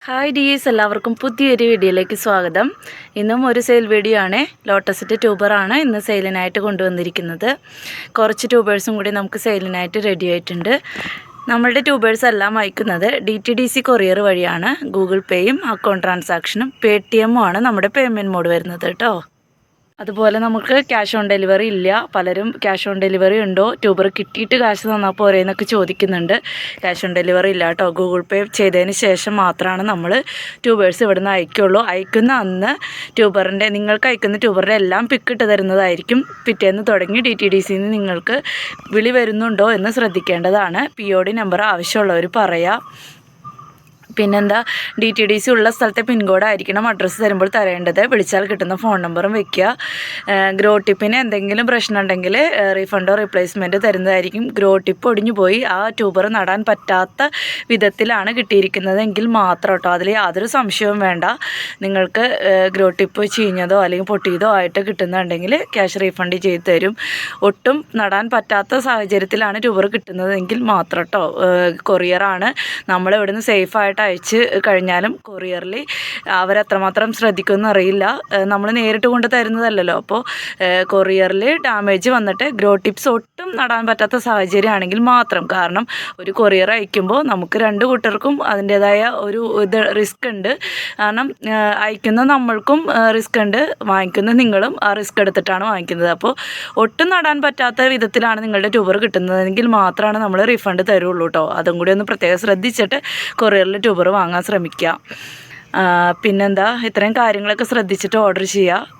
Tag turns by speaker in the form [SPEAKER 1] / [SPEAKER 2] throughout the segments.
[SPEAKER 1] Hi dears, എല്ലാവർക്കും പുതിയൊരു വീഡിയോയിലേക്ക് സ്വാഗതം. ഇന്നും ഒരു സെയിൽ വീഡിയോ ആണ്. ലോട്ടസിൻ്റെ ട്യൂബറാണ് ഇന്ന് സെയിലിനായിട്ട് കൊണ്ടുവന്നിരിക്കുന്നത്. കുറച്ച് ട്യൂബേഴ്സും കൂടി നമുക്ക് സെയിലിനായിട്ട് റെഡി ആയിട്ടുണ്ട്. നമ്മളുടെ ട്യൂബേഴ്സ് എല്ലാം അയക്കുന്നത് DTDC കൊറിയർ വഴിയാണ്. ഗൂഗിൾ പേയും അക്കൗണ്ട് ട്രാൻസാക്ഷനും പേടിഎമ്മും ആണ് നമ്മുടെ പേയ്മെൻറ്റ് മോഡ് വരുന്നത് കേട്ടോ. അതുപോലെ നമുക്ക് ക്യാഷ് ഓൺ ഡെലിവറി ഇല്ല. പലരും ക്യാഷ് ഓൺ ഡെലിവറി ഉണ്ടോ, ട്യൂബർ കിട്ടിയിട്ട് കാശ് തന്നാൽ പോരെ എന്നൊക്കെ ചോദിക്കുന്നുണ്ട്. ക്യാഷ് ഓൺ ഡെലിവറി ഇല്ല കേട്ടോ. ഗൂഗിൾ പേ ചെയ്തതിന് ശേഷം മാത്രമാണ് നമ്മൾ ട്യൂബേഴ്സ് ഇവിടെ നിന്ന് അയക്കുള്ളൂ. അയക്കുന്ന അന്ന് നിങ്ങൾക്ക് അയക്കുന്ന ട്യൂബറിൻ്റെ എല്ലാം പിക്ക് ഇട്ട് തരുന്നതായിരിക്കും. പിറ്റേന്ന് തുടങ്ങി DTDCന്ന് നിങ്ങൾക്ക് വിളി വരുന്നുണ്ടോ എന്ന് ശ്രദ്ധിക്കേണ്ടതാണ്. POD നമ്പർ ആവശ്യമുള്ളവർ പറയാം. പിന്നെന്താ, DTDC ഉള്ള സ്ഥലത്തെ പിൻകോഡ് ആയിരിക്കണം അഡ്രസ്സ് തരുമ്പോൾ തരേണ്ടത്. വിളിച്ചാൽ കിട്ടുന്ന ഫോൺ നമ്പറും വെക്കുക. ഗ്രോ ടിപ്പിന് എന്തെങ്കിലും പ്രശ്നം ഉണ്ടെങ്കിൽ റീഫണ്ടോ റീപ്ലേസ്മെൻറ്റ് തരുന്നതായിരിക്കും. ഗ്രോ ടിപ്പ് ഒടിഞ്ഞു പോയി ആ ട്യൂബർ നടാൻ പറ്റാത്ത വിധത്തിലാണ് കിട്ടിയിരിക്കുന്നതെങ്കിൽ മാത്രം കേട്ടോ, അതിൽ യാതൊരു സംശയവും വേണ്ട. നിങ്ങൾക്ക് ഗ്രോ ടിപ്പ് ചീഞ്ഞതോ അല്ലെങ്കിൽ പൊട്ടിയതോ ആയിട്ട് കിട്ടുന്നുണ്ടെങ്കിൽ ക്യാഷ് റീഫണ്ട് ചെയ്ത് തരും. ഒട്ടും നടാൻ പറ്റാത്ത സാഹചര്യത്തിലാണ് ട്യൂബർ കിട്ടുന്നതെങ്കിൽ മാത്രം കേട്ടോ. കൊറിയറാണ്, നമ്മൾ ഇവിടുന്ന് സേഫായിട്ട് അയച്ച് കഴിഞ്ഞാലും കൊറിയറിൽ അവരെത്രമാത്രം ശ്രദ്ധിക്കുമെന്ന് അറിയില്ല. നമ്മൾ നേരിട്ട് കൊണ്ട് തരുന്നതല്ലല്ലോ. അപ്പോൾ കൊറിയറിൽ ഡാമേജ് വന്നിട്ട് ഗ്രോ ടിപ്സ് ഒട്ടും നടാൻ പറ്റാത്ത സാഹചര്യമാണെങ്കിൽ മാത്രം. കാരണം ഒരു കൊറിയർ അയക്കുമ്പോൾ നമുക്ക് രണ്ട് കൂട്ടർക്കും അതിൻ്റേതായ ഒരു റിസ്ക് ഉണ്ട്. കാരണം അയക്കുന്ന നമ്മൾക്കും റിസ്ക് ഉണ്ട്, വാങ്ങിക്കുന്ന നിങ്ങളും ആ റിസ്ക് എടുത്തിട്ടാണ് വാങ്ങിക്കുന്നത്. അപ്പോൾ ഒട്ടും നടാൻ പറ്റാത്ത വിധത്തിലാണ് നിങ്ങളുടെ ട്യൂബർ കിട്ടുന്നതെങ്കിൽ മാത്രമാണ് നമ്മൾ റീഫണ്ട് തരുള്ളൂ കേട്ടോ. അതും കൂടി ഒന്ന് പ്രത്യേകം ശ്രദ്ധിച്ചിട്ട് കൊറിയറിൽ ട്യൂബർ വാങ്ങാൻ ശ്രമിക്കുക. പിന്നെന്താ, ഇത്രയും കാര്യങ്ങളൊക്കെ ശ്രദ്ധിച്ചിട്ട് ഓർഡർ ചെയ്യുക.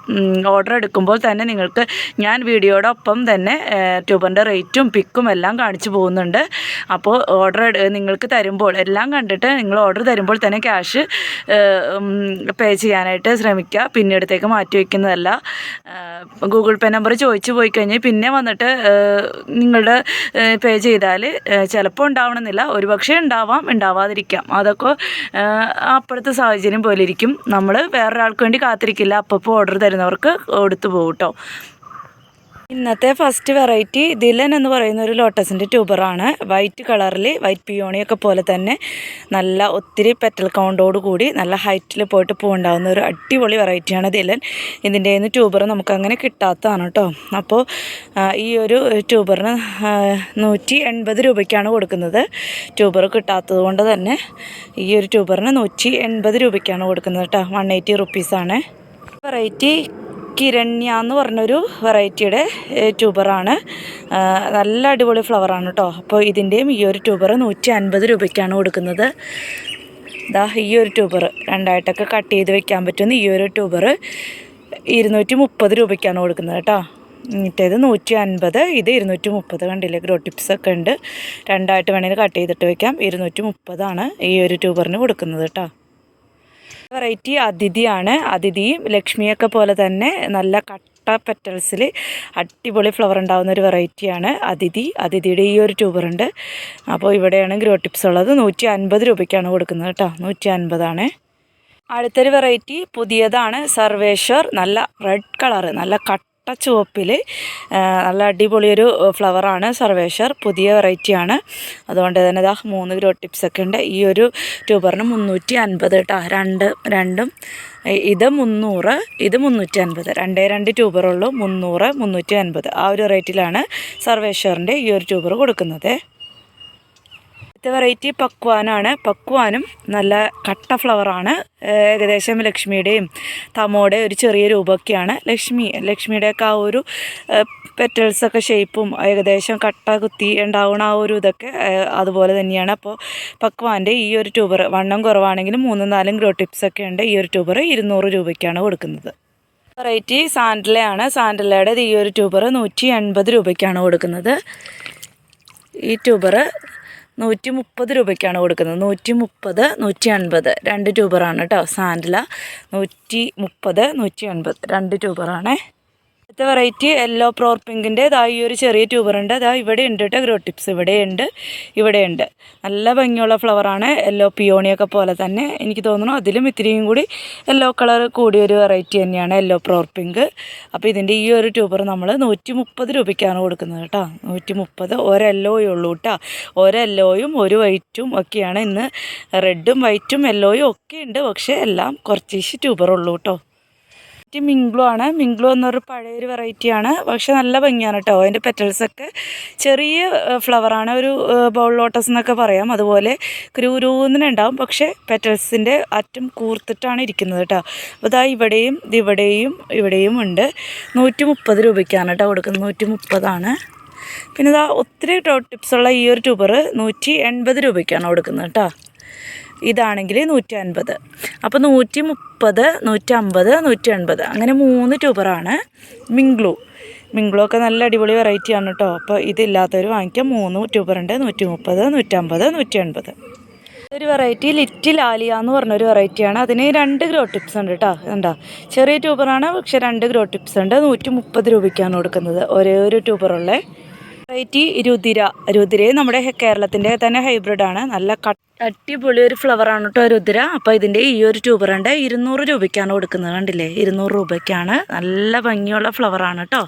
[SPEAKER 1] ഓർഡർ എടുക്കുമ്പോൾ തന്നെ നിങ്ങൾക്ക് ഞാൻ വീഡിയോടൊപ്പം തന്നെ ട്യൂബറിൻ്റെ റേറ്റും പിക്കും എല്ലാം കാണിച്ചു പോകുന്നുണ്ട്. അപ്പോൾ ഓർഡർ നിങ്ങൾക്ക് തരുമ്പോൾ എല്ലാം കണ്ടിട്ട് നിങ്ങൾ ഓർഡർ തരുമ്പോൾ തന്നെ ക്യാഷ് പേ ചെയ്യാനായിട്ട് ശ്രമിക്കുക. പിന്നീടത്തേക്ക് മാറ്റി വയ്ക്കുന്നതല്ല. ഗൂഗിൾ പേ നമ്പർ ചോദിച്ചു പോയി കഴിഞ്ഞാൽ പിന്നെ വന്നിട്ട് നിങ്ങളുടെ പേ ചെയ്താൽ ചിലപ്പോൾ ഉണ്ടാവണമെന്നില്ല, ഒരുപക്ഷെ ഉണ്ടാവാം, ഉണ്ടാവാതിരിക്കാം. അതൊക്കെ അപ്പോഴത്തെ സാഹചര്യം പോലെ ഇരിക്കും. നമ്മൾ വേറൊരാൾക്ക് വേണ്ടി കാത്തിരിക്കില്ല, അപ്പോൾ ഓർഡർ തരുന്നവർക്ക് കൊടുത്തു പോകും കേട്ടോ. ഇന്നത്തെ ഫസ്റ്റ് വെറൈറ്റി ദിലൻ എന്ന് പറയുന്ന ഒരു ലോട്ടസിൻ്റെ ട്യൂബറാണ്. വൈറ്റ് കളറിൽ വൈറ്റ് പിയോണിയൊക്കെ പോലെ തന്നെ നല്ല ഒത്തിരി പെറ്റൽ കൗണ്ടോട് കൂടി നല്ല ഹൈറ്റിൽ പോയിട്ട് പൂവുണ്ടാകുന്ന ഒരു അടിപൊളി വെറൈറ്റിയാണ് ദിലൻ. ഇതിൻ്റെ ട്യൂബർ നമുക്കങ്ങനെ കിട്ടാത്തതാണ് കേട്ടോ. അപ്പോൾ ഈ ഒരു ട്യൂബറിന് 180 രൂപയ്ക്കാണ് കൊടുക്കുന്നത്. ട്യൂബർ കിട്ടാത്തത് കൊണ്ട് തന്നെ ഈ ഒരു ട്യൂബറിന് 180 രൂപയ്ക്കാണ് കൊടുക്കുന്നത് കേട്ടോ. 180 റുപ്പീസാണ്. വെറൈറ്റി കിരണ്യ എന്ന് പറഞ്ഞൊരു വെറൈറ്റിയുടെ ട്യൂബറാണ്. നല്ല അടിപൊളി ഫ്ലവറാണ് കേട്ടോ. അപ്പോൾ ഇതിൻ്റെയും ഈ ഒരു ട്യൂബർ 150 രൂപയ്ക്കാണ് കൊടുക്കുന്നത്. ഈ ഒരു ട്യൂബർ രണ്ടായിട്ടൊക്കെ കട്ട് ചെയ്ത് വെക്കാൻ പറ്റുന്ന ഈ ഒരു ട്യൂബർ 230 രൂപയ്ക്കാണ് കൊടുക്കുന്നത് കേട്ടോ. മറ്റേത് 150, ഇത് 230. കണ്ടില്ലേ, ഗ്രോ ടിപ്സൊക്കെ ഉണ്ട്. രണ്ടായിട്ട് വേണമെങ്കിൽ കട്ട് ചെയ്തിട്ട് വെക്കാം. 230 ഈ ഒരു ട്യൂബറിന് കൊടുക്കുന്നത് കേട്ടോ. വെറൈറ്റി അതിഥിയാണ്. അതിഥിയും ലക്ഷ്മിയൊക്കെ പോലെ തന്നെ നല്ല കട്ട പെറ്റൽസിൽ അടിപൊളി ഫ്ലവർ ഉണ്ടാകുന്ന ഒരു വെറൈറ്റിയാണ് അതിഥിയുടെ ഈ ഒരു ട്യൂബറുണ്ട്. അപ്പോൾ ഇവിടെയാണ് ഗ്രോ ടിപ്സ് ഉള്ളത്. 150 രൂപയ്ക്കാണ് കൊടുക്കുന്നത് കേട്ടോ. 150. അടുത്തൊരു വെറൈറ്റി പുതിയതാണ്. സർവേശ്വർ. നല്ല റെഡ് കളറ്, നല്ല ചുവപ്പിൽ നല്ല അടിപൊളിയൊരു ഫ്ലവറാണ് സർവേശ്വർ. പുതിയ വെറൈറ്റിയാണ്. അതുകൊണ്ട് തന്നെ 3 ഗ്രോ ടിപ്സൊക്കെ ഉണ്ട്. ഈ ഒരു ട്യൂബറിന് 350 കേട്ടോ. രണ്ടും ഇത് 300, ഇത് 350. 2 ട്യൂബറുള്ളൂ. 300, 350 ആ ഒരു റേറ്റിലാണ് സർവേശ്വറിൻ്റെ ഈ ഒരു ട്യൂബർ കൊടുക്കുന്നത്. അടുത്ത വെറൈറ്റി പക്വാനാണ്. പക്വാനും നല്ല കട്ട ഫ്ലവറാണ്. ഏകദേശം ലക്ഷ്മിയുടെയും തമോടെ ഒരു ചെറിയ രൂപമൊക്കെയാണ്. ലക്ഷ്മിയുടെയൊക്കെ ആ ഒരു പെറ്റൽസൊക്കെ ഷേപ്പും ഏകദേശം കട്ട കുത്തി ഉണ്ടാവുന്ന ആ ഒരു ഇതൊക്കെ അതുപോലെ തന്നെയാണ്. അപ്പോൾ പക്വാൻ്റെ ഈ ഒരു ട്യൂബർ വണ്ണം കുറവാണെങ്കിലും 3-4 ഗ്രോ ടിപ്സൊക്കെ ഉണ്ട്. ഈ ഒരു ട്യൂബർ 200 രൂപയ്ക്കാണ് കൊടുക്കുന്നത്. വെറൈറ്റി സാൻഡലയാണ്. സാൻഡലയുടെ ഈ ഒരു ട്യൂബർ 180 രൂപയ്ക്കാണ് കൊടുക്കുന്നത്. ഈ ട്യൂബർ 130 രൂപയ്ക്കാണ് കൊടുക്കുന്നത്. 130, 150 2 ട്യൂബറാണ് കേട്ടോ. സാൻഡല 130, 150 2 ട്യൂബറാണ്. അടുത്ത വെറൈറ്റി യെല്ലോ പ്രോർ പിങ്കിൻ്റെ ഇതാ ഈ ഒരു ചെറിയ ട്യൂബറുണ്ട്. അതാ ഇവിടെ ഉണ്ട് കേട്ടോ ഗ്രോ ടിപ്സ്, ഇവിടെയുണ്ട്. നല്ല ഭംഗിയുള്ള ഫ്ലവറാണ്. യെല്ലോ പിയോണിയൊക്കെ പോലെ തന്നെ എനിക്ക് തോന്നുന്നു. അതിലും ഇത്തിരിയും കൂടി യെല്ലോ കളർ കൂടിയൊരു വെറൈറ്റി തന്നെയാണ് യെല്ലോ പ്രോർ പിങ്ക്. അപ്പോൾ ഇതിൻ്റെ ഈ ഒരു ട്യൂബർ നമ്മൾ 130 രൂപയ്ക്കാണ് കൊടുക്കുന്നത് കേട്ടോ. 130. ഒരു യെല്ലോയും ഉള്ളൂ കേട്ടോ. ഒരു യെല്ലോയും ഒരു വൈറ്റും ഒക്കെയാണ് ഇന്ന്. റെഡും വൈറ്റും യെല്ലോയും ഒക്കെ ഉണ്ട്, പക്ഷേ എല്ലാം കുറച്ച് ട്യൂബറുള്ളൂ കേട്ടോ. മിംഗ്ലോ ആണ്. മിംഗ്ലോ എന്നൊരു പഴയൊരു വെറൈറ്റിയാണ്, പക്ഷെ നല്ല ഭംഗിയാണ് കേട്ടോ. അതിൻ്റെ പെറ്റൽസൊക്കെ ചെറിയ ഫ്ലവറാണ്, ഒരു ബൗൾ ലോട്ടസ് എന്നൊക്കെ പറയാം. അതുപോലെ കുരുകുരുന്നുണ്ടാവും, പക്ഷേ പെറ്റൽസിൻ്റെ അറ്റം കൂർത്തിട്ടാണ് ഇരിക്കുന്നത് കേട്ടോ. അപ്പോൾ ഇതാ ഇവിടെയും ഉണ്ട്. 130 രൂപയ്ക്കാണ് കേട്ടോ കൊടുക്കുന്നത്. 130. പിന്നെ ഇതാ ഒത്തിരി ടിപ്സുള്ള ഈ ഒരു ട്യൂബർ 180 രൂപയ്ക്കാണ് കൊടുക്കുന്നത് കേട്ടോ. ഇതാണെങ്കിൽ 150. അപ്പോൾ 130, 150, 180 അങ്ങനെ 3 ട്യൂബറാണ്. മിംഗ്ലോ ഒക്കെ നല്ല അടിപൊളി വെറൈറ്റിയാണ് കേട്ടോ. അപ്പോൾ ഇതില്ലാത്തവർ വാങ്ങിക്കാം. 3 ട്യൂബറുണ്ട്. 130, 150, 180. ഒരു വെറൈറ്റി ലിറ്റിൽ ആലിയ എന്ന് പറഞ്ഞൊരു വെറൈറ്റിയാണ്. അതിന് 2 ഗ്രോ ടിപ്സ് ഉണ്ട് കേട്ടോ. എന്താ ചെറിയ ട്യൂബറാണ്, പക്ഷേ 2 ഗ്രോ ടിപ്സ് ഉണ്ട്. 130 രൂപയ്ക്കാണ് കൊടുക്കുന്നത്. ഒരേ ഒരു ട്യൂബറുള്ള വെറൈറ്റി രുദ്ര നമ്മുടെ കേരളത്തിൻ്റെ തന്നെ ഹൈബ്രിഡാണ്. നല്ല അടിപൊളി ഒരു ഫ്ലവറാണ് കേട്ടോ രുദ്ര. അപ്പോൾ ഇതിൻ്റെ ഈ ഒരു ട്യൂബറുണ്ട് 200 രൂപയ്ക്കാണ് കൊടുക്കുന്നത്. കണ്ടില്ലേ, 200 രൂപയ്ക്കാണ്. നല്ല ഭംഗിയുള്ള ഫ്ലവറാണ് കേട്ടോ.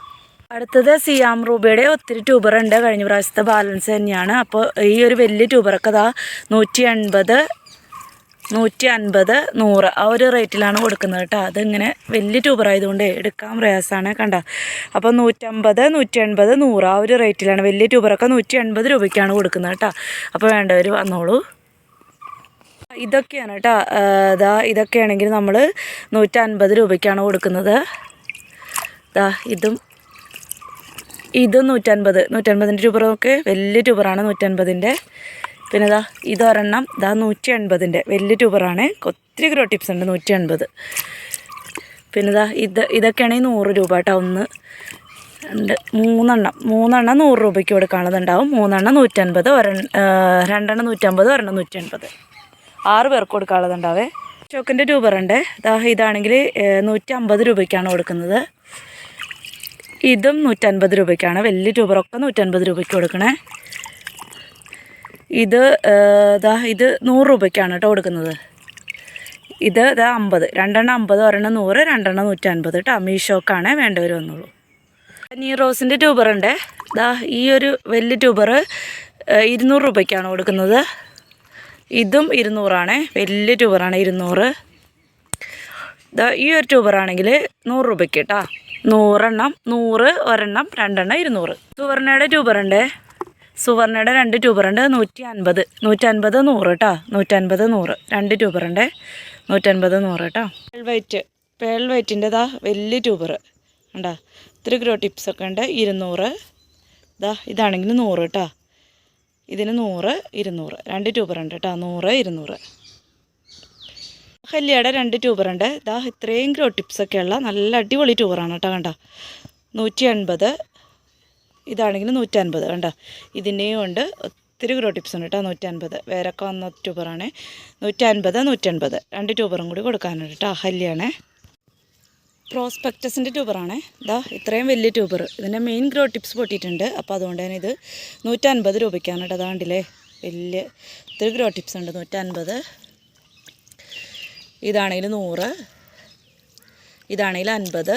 [SPEAKER 1] അടുത്തത് സിയാം റൂബയുടെ ഒത്തിരി ട്യൂബറുണ്ട്. കഴിഞ്ഞ പ്രാവശ്യത്തെ ബാലൻസ് തന്നെയാണ്. അപ്പോൾ ഈ ഒരു വലിയ ട്യൂബറൊക്കെ ഇതാ 180, 150, 100 ആ ഒരു റേറ്റിലാണ് കൊടുക്കുന്നത് കേട്ടോ. അതിങ്ങനെ വലിയ ട്യൂബറായതുകൊണ്ട് എടുക്കാൻ പ്രയാസമാണ്. കണ്ട, അപ്പോൾ 150, 180, 100 ആ ഒരു റേറ്റിലാണ്. വലിയ ട്യൂബറൊക്കെ 180 രൂപയ്ക്കാണ് കൊടുക്കുന്നത് കേട്ടോ. അപ്പോൾ വേണ്ടവർ വന്നോളൂ. ഇതൊക്കെയാണ് കേട്ടോ. ഇതൊക്കെയാണെങ്കിൽ നമ്മൾ 150 രൂപയ്ക്കാണ് കൊടുക്കുന്നത്. ഇതും 150. 150ൻ്റെ ട്യൂബറൊക്കെ വലിയ ട്യൂബറാണ് 150ൻ്റെ. പിന്നെ ഇതൊരെണ്ണം 180ൻ്റെ വലിയ ട്യൂബറാണ്. ഒത്തിരി ഗ്രോ ടിപ്സ് ഉണ്ട് 180. പിന്നെ ഇതൊക്കെയാണെങ്കിൽ 100 രൂപ കേട്ടോ. 1, 2, 3 100 രൂപയ്ക്ക് കൊടുക്കാനുള്ളതുണ്ടാവും. 3 150, 2 150, 180. 6 പേർക്ക് കൊടുക്കാനുള്ളതുണ്ടാവേ. ചോക്കിൻ്റെ ട്യൂബറുണ്ട്. ഇതാണെങ്കിൽ 150 രൂപയ്ക്കാണ് കൊടുക്കുന്നത്. ഇതും 150 രൂപയ്ക്കാണ്. വലിയ ട്യൂബറൊക്കെ 150 രൂപയ്ക്ക് കൊടുക്കണേ. ഇത് 100 രൂപയ്ക്കാണ് കേട്ടോ കൊടുക്കുന്നത്. ഇത് 50. 2 50, 1 100, 2 150 കേട്ടോ. മീഷോക്കാണ്, വേണ്ടവർ വന്നോളൂ. നീ റോസിൻ്റെ ട്യൂബറുണ്ട്. ഈ ഒരു വലിയ ട്യൂബർ 200 രൂപയ്ക്കാണ് കൊടുക്കുന്നത്. ഇതും 200 വലിയ ട്യൂബറാണ് 200. ഈ ഒരു ട്യൂബറാണെങ്കിൽ 100 രൂപയ്ക്ക് കേട്ടോ. 100 എണ്ണം, 100 ഒരെണ്ണം, 2 200. സുവർണയുടെ ട്യൂബറുണ്ട്. സുവർണയുടെ 2 ട്യൂബറുണ്ട്. 150, 150, 100 കേട്ടോ. 150, 100 2 ട്യൂബറുണ്ട്. 150, 100 കേട്ടോ. പേൾ വൈറ്റിൻ്റെ വലിയ ട്യൂബർ ഉണ്ടോ. ഇത്തിരി ഗ്രോ ടിപ്സൊക്കെ ഉണ്ട്. 200. ഇതാണെങ്കിൽ 100 കേട്ടോ. ഇതിന് 100, 200 2 ട്യൂബറുണ്ട് കേട്ടോ. 100, 200. ഹല്ലിയുടെ 2 ട്യൂബറുണ്ട്. ഇത്രയും ഗ്രോ ടിപ്സൊക്കെയുള്ള നല്ല അടിപൊളി ട്യൂബറാണ് കേട്ടോ. കണ്ടോ, 180. ഇതാണെങ്കിൽ 150. കണ്ടോ, ഇതിൻ്റെയും ഉണ്ട്. ഒത്തിരി ഗ്രോ ടിപ്സ് ഉണ്ട് കേട്ടോ. 150 വേരൊക്കെ വന്ന ട്യൂബറാണ്. 150, 180 2 ട്യൂബറും കൂടി കൊടുക്കാനുണ്ട് കേട്ടോ. ഹല്ലിയാണ്. പ്രോസ്പെക്ടസിൻ്റെ ട്യൂബറാണ്. ഇത്രയും വലിയ ട്യൂബർ. ഇതിൻ്റെ മെയിൻ ഗ്രോ ടിപ്സ് പൊട്ടിയിട്ടുണ്ട്. അപ്പോൾ അതുകൊണ്ട് തന്നെ ഇത് 150 രൂപയ്ക്കാണ് കേട്ടോ. അതാണ്ടില്ലേ, വലിയ ഒത്തിരി ഗ്രോ ടിപ്സ് ഉണ്ട്. 150. ഇതാണെങ്കിൽ 100. ഇതാണെങ്കിൽ 50.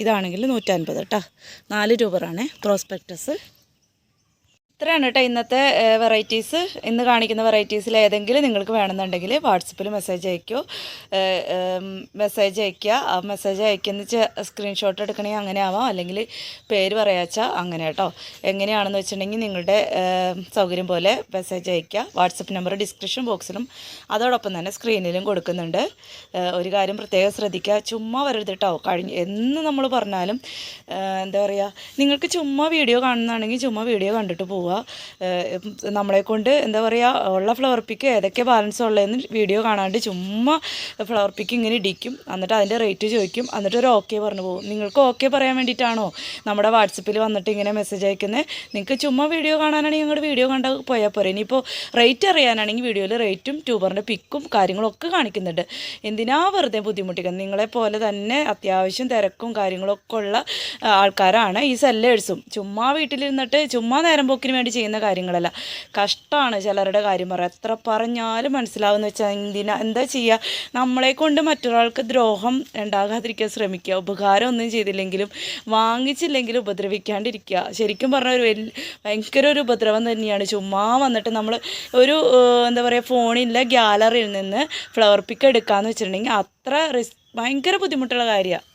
[SPEAKER 1] ഇതാണെങ്കിൽ 150 കേട്ടോ. 4 ട്യൂബറാണ് പ്രോസ്പെക്ടസ്. ഇത്രയാണ് കേട്ടോ ഇന്നത്തെ വെറൈറ്റീസ്. ഇന്ന് കാണിക്കുന്ന വെറൈറ്റീസിൽ ഏതെങ്കിലും നിങ്ങൾക്ക് വേണമെന്നുണ്ടെങ്കിൽ വാട്സപ്പിൽ മെസ്സേജ് അയക്കുക. ആ മെസ്സേജ് അയക്കുന്ന സ്ക്രീൻഷോട്ട് എടുക്കണമെങ്കിൽ അങ്ങനെ ആവാം, അല്ലെങ്കിൽ പേര് പറയാച്ചാൽ അങ്ങനെ കേട്ടോ. എങ്ങനെയാണെന്ന് വെച്ചിട്ടുണ്ടെങ്കിൽ നിങ്ങളുടെ സൗകര്യം പോലെ മെസ്സേജ് അയയ്ക്കുക. വാട്സപ്പ് നമ്പർ ഡിസ്ക്രിപ്ഷൻ ബോക്സിലും അതോടൊപ്പം തന്നെ സ്ക്രീനിലും കൊടുക്കുന്നുണ്ട്. ഒരു കാര്യം പ്രത്യേകം ശ്രദ്ധിക്കുക, ചുമ്മാ വരരുത് കേട്ടോ. എന്ന് നമ്മൾ പറഞ്ഞാലും എന്താ പറയുക, നിങ്ങൾക്ക് ചുമ്മാ വീഡിയോ കാണുന്നതാണെങ്കിൽ ചുമ്മാ വീഡിയോ കണ്ടിട്ട് പോവുക. പോവുക. നമ്മളെ കൊണ്ട് എന്താ പറയുക, ഉള്ള ഫ്ലവർ പിക്ക് ഏതൊക്കെ ബാലൻസ് ഉള്ളതെന്ന് വീഡിയോ കാണാണ്ട് ചുമ്മാ ഫ്ലവർ പിക്ക് ഇങ്ങനെ ഇടിക്കും. എന്നിട്ട് അതിൻ്റെ റേറ്റ് ചോദിക്കും. എന്നിട്ട് ഒരു ഓക്കെ പറഞ്ഞു പോകും. നിങ്ങൾക്ക് ഓക്കെ പറയാൻ വേണ്ടിയിട്ടാണോ നമ്മുടെ വാട്സപ്പിൽ വന്നിട്ട് ഇങ്ങനെ മെസ്സേജ് അയക്കുന്നത്? നിങ്ങൾക്ക് ചുമ്മാ വീഡിയോ കാണാനാണെങ്കിൽ ഞങ്ങളുടെ വീഡിയോ കണ്ട് പോയാൽ പോരെ. ഇനിയിപ്പോൾ റേറ്റ് അറിയാനാണെങ്കിൽ വീഡിയോയിൽ റേറ്റും ട്യൂബറിൻ്റെ പിക്കും കാര്യങ്ങളൊക്കെ കാണിക്കുന്നുണ്ട്. എന്തിനാ വെറുതെ ബുദ്ധിമുട്ടിക്കുന്നത്? നിങ്ങളെപ്പോലെ തന്നെ അത്യാവശ്യം തിരക്കും കാര്യങ്ങളൊക്കെ ഉള്ള ആൾക്കാരാണ് ഈ സെല്ലേഴ്സും. ചുമ്മാ വീട്ടിലിരുന്നിട്ട് ചുമ്മാ നേരം പോക്കിന് വേണ്ടി ചെയ്യുന്ന കാര്യങ്ങളല്ല. കഷ്ടമാണ് ചിലരുടെ കാര്യം പറയാം. എത്ര പറഞ്ഞാലും മനസ്സിലാവുമെന്ന് വെച്ചാൽ എന്താ ചെയ്യുക? നമ്മളെ കൊണ്ട് മറ്റൊരാൾക്ക് ദ്രോഹം ഉണ്ടാകാതിരിക്കാൻ ശ്രമിക്കുക. ഉപകാരം ഒന്നും ചെയ്തില്ലെങ്കിലും വാങ്ങിച്ചില്ലെങ്കിലും ഉപദ്രവിക്കാണ്ടിരിക്കുക. ശരിക്കും പറഞ്ഞാൽ ഭയങ്കര ഒരു ഉപദ്രവം തന്നെയാണ്. ചുമ്മാ വന്നിട്ട് നമ്മൾ ഒരു എന്താ പറയുക, ഫോണിലെ ഗ്യാലറിയിൽ നിന്ന് ഫ്ലവർ പിക്ക് എടുക്കാമെന്ന് വെച്ചിട്ടുണ്ടെങ്കിൽ അത്ര ഭയങ്കര ബുദ്ധിമുട്ടുള്ള കാര്യമാണ്.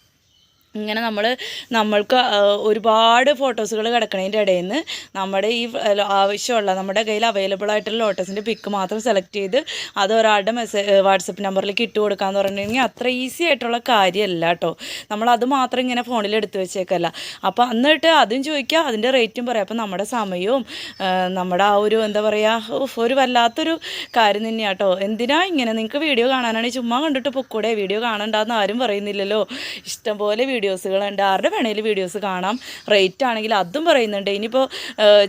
[SPEAKER 1] ഇങ്ങനെ നമ്മൾക്ക് ഒരുപാട് ഫോട്ടോസുകൾ കിടക്കണതിൻ്റെ ഇടയിൽ നിന്ന് നമ്മുടെ ഈ ആവശ്യമുള്ള നമ്മുടെ കയ്യിൽ അവൈലബിൾ ആയിട്ടുള്ള ലോട്ടസിൻ്റെ പിക്ക് മാത്രം സെലക്ട് ചെയ്ത് അത് ഒരാളുടെ വാട്സപ്പ് നമ്പറിലേക്ക് ഇട്ട് കൊടുക്കാമെന്ന് പറഞ്ഞിട്ടുണ്ടെങ്കിൽ അത്ര ഈസി ആയിട്ടുള്ള കാര്യമല്ല കേട്ടോ. നമ്മളത് മാത്രം ഇങ്ങനെ ഫോണിൽ എടുത്ത് വെച്ചേക്കല്ല. അപ്പോൾ എന്നിട്ട് അതും ചോദിക്കുക, അതിൻ്റെ റേറ്റും പറയാം. അപ്പോൾ നമ്മുടെ സമയവും നമ്മുടെ ആ ഒരു എന്താ പറയുക, ഒരു വല്ലാത്തൊരു കാര്യം തന്നെയാണ് കേട്ടോ. എന്തിനാ ഇങ്ങനെ? നിങ്ങൾക്ക് വീഡിയോ കാണാനാണെങ്കിൽ ചുമ്മാ കണ്ടിട്ട് പൊക്കൂടെ. വീഡിയോ കാണണ്ടെന്ന് ആരും പറയുന്നില്ലല്ലോ. ഇഷ്ടംപോലെ വീഡിയോസുകളുണ്ട്. ആരുടെ വേണേൽ വീഡിയോസ് കാണാം. റേറ്റ് ആണെങ്കിൽ അതും പറയുന്നുണ്ട്. ഇനിയിപ്പോൾ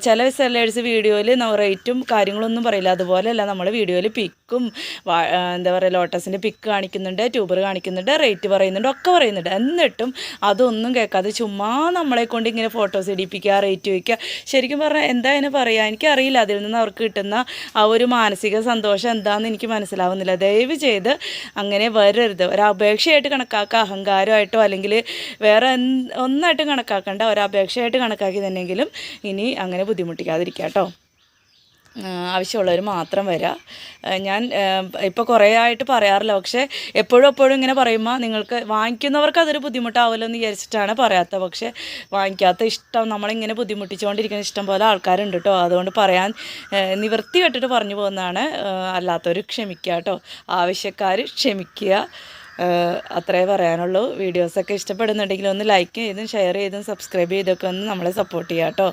[SPEAKER 1] ചില സെല്ലേഴ്സ് വീഡിയോയിൽ റേറ്റും കാര്യങ്ങളൊന്നും പറയില്ല. അതുപോലെയല്ല, നമ്മൾ വീഡിയോയിൽ പിക്കും എന്താ പറയുക, ലോട്ടസിൻ്റെ പിക്ക് കാണിക്കുന്നുണ്ട്, ട്യൂബർ കാണിക്കുന്നുണ്ട്, റേറ്റ് പറയുന്നുണ്ട്, ഒക്കെ പറയുന്നുണ്ട്. എന്നിട്ടും അതൊന്നും കേൾക്കാതെ ചുമ്മാ നമ്മളെ കൊണ്ട് ഇങ്ങനെ ഫോട്ടോസ് ഇടിപ്പിക്കുക, റേറ്റ് വയ്ക്കുക. ശരിക്കും പറഞ്ഞാൽ എന്താ അതിന് പറയുക, എനിക്കറിയില്ല. അതിൽ നിന്ന് അവർക്ക് കിട്ടുന്ന ആ ഒരു മാനസിക സന്തോഷം എന്താണെന്ന് എനിക്ക് മനസ്സിലാവുന്നില്ല. ദയവ് ചെയ്ത് അങ്ങനെ വരരുത്. ഒരു അപേക്ഷയായിട്ട് കണക്കാക്കുക, അഹങ്കാരമായിട്ടോ അല്ലെങ്കിൽ വേറെ ഒന്നായിട്ടും കണക്കാക്കേണ്ട, ഒരപേക്ഷയായിട്ട് കണക്കാക്കി തന്നെങ്കിലും ഇനി അങ്ങനെ ബുദ്ധിമുട്ടിക്കാതിരിക്കുക കേട്ടോ. ആവശ്യമുള്ളവർ മാത്രം വരിക. ഞാൻ ഇപ്പോൾ കുറേ ആയിട്ട് പറയാറില്ല, പക്ഷേ എപ്പോഴും ഇങ്ങനെ പറയുമ്പോൾ നിങ്ങൾക്ക് വാങ്ങിക്കുന്നവർക്ക് അതൊരു ബുദ്ധിമുട്ടാവുമല്ലോ എന്ന് വിചാരിച്ചിട്ടാണ് പറയാത്തത്. പക്ഷേ വാങ്ങിക്കാത്ത ഇഷ്ടം നമ്മളിങ്ങനെ ബുദ്ധിമുട്ടിച്ചുകൊണ്ടിരിക്കുന്ന ഇഷ്ടം പോലെ ആൾക്കാരുണ്ട് കേട്ടോ. അതുകൊണ്ട് പറയാൻ നിവൃത്തി കെട്ടിട്ട് പറഞ്ഞു പോകുന്നതാണ്. അല്ലാത്തവർ ക്ഷമിക്കുക കേട്ടോ. ആവശ്യക്കാർ ക്ഷമിക്കുക. അത്രേ പറയാനുള്ളൂ. വീഡിയോസൊക്കെ ഇഷ്ടപ്പെടുന്നുണ്ടെങ്കിൽ ഒന്ന് ലൈക്ക് ചെയ്തും ഷെയർ ചെയ്തും സബ്സ്ക്രൈബ് ചെയ്തൊക്കെ ഒന്ന് നമ്മളെ സപ്പോർട്ട് ചെയ്യുക കേട്ടോ.